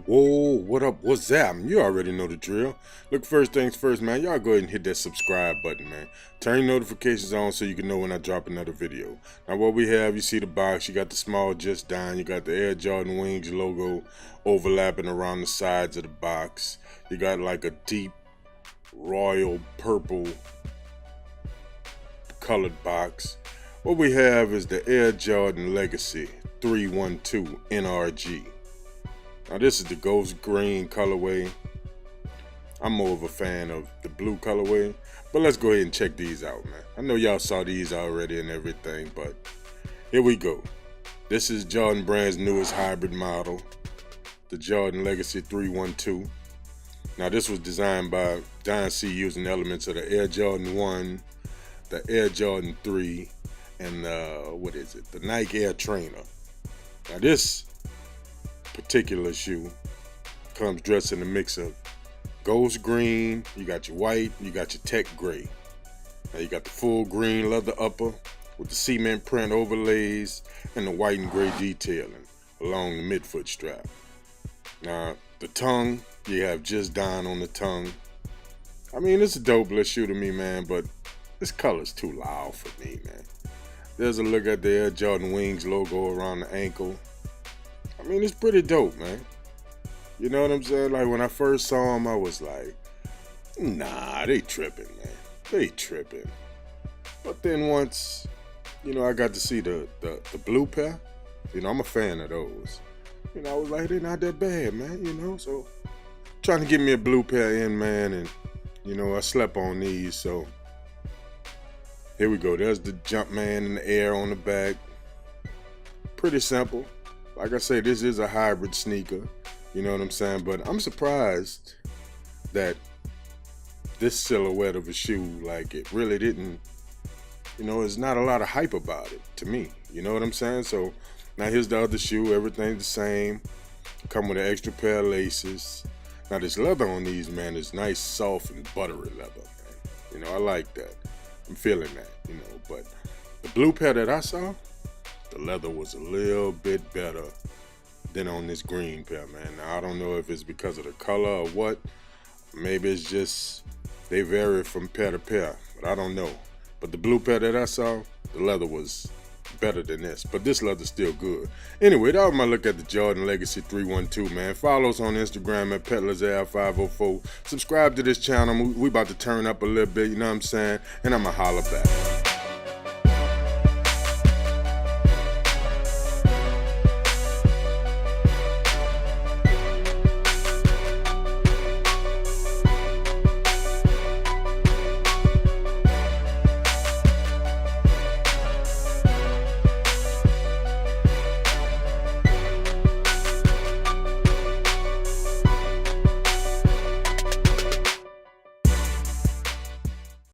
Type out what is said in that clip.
Whoa, what up? What's that? You already know the drill. Look, first things first, man. Y'all go ahead and hit that subscribe button, man. Turn your notifications on so you can know when I drop another video. Now, what we have, you see the box. You got the small Just Dine. You got the Air Jordan Wings logo overlapping around the sides of the box. You got like a deep royal purple colored box. What we have is the Air Jordan Legacy 312 NRG. Now this is the ghost green colorway. I'm more of a fan of the blue colorway, but let's go ahead and check these out, man. I know y'all saw these already and everything, but here we go. This is Jordan Brand's newest hybrid model, the Jordan Legacy 312. Now this was designed by Don C using elements of the Air Jordan 1, the Air Jordan 3, and the Nike Air Trainer. Now this particular shoe comes dressed in a mix of ghost green, you got your white, you got your tech gray. Now you got the full green leather upper with the cement print overlays and the white and gray detailing along the midfoot strap. Now the tongue, you have Just Dine on the tongue. I mean, it's a dope little shoe to me, man, but this color's too loud for me, man. There's a look at the Air Jordan Wings logo around the ankle. I mean, it's pretty dope, man. You know what I'm saying? Like, when I first saw them, I was like, nah, they tripping, man. They tripping. But then once, I got to see the blue pair, I'm a fan of those. I was like, they're not that bad, man, so trying to get me a blue pair in, man, and, I slept on these, so here we go. There's the Jumpman in the air on the back. Pretty simple. Like I say, this is a hybrid sneaker, you know what I'm saying? But I'm surprised that this silhouette of a shoe, like, it really didn't, there's not a lot of hype about it to me, you know what I'm saying? So now here's the other shoe, everything's the same. Come with an extra pair of laces. Now this leather on these, man, is nice, soft, and buttery leather, man. I like that. I'm feeling that, but the blue pair that I saw, the leather was a little bit better than on this green pair, man. Now, I don't know if it's because of the color or what. Maybe it's just they vary from pair to pair, but I don't know. But the blue pair that I saw, the leather was better than this, but this leather's still good. Anyway, that was my look at the Jordan Legacy 312, man. Follow us on Instagram at PetlersAir504. Subscribe to this channel. We about to turn up a little bit, you know what I'm saying? And I'ma holler back.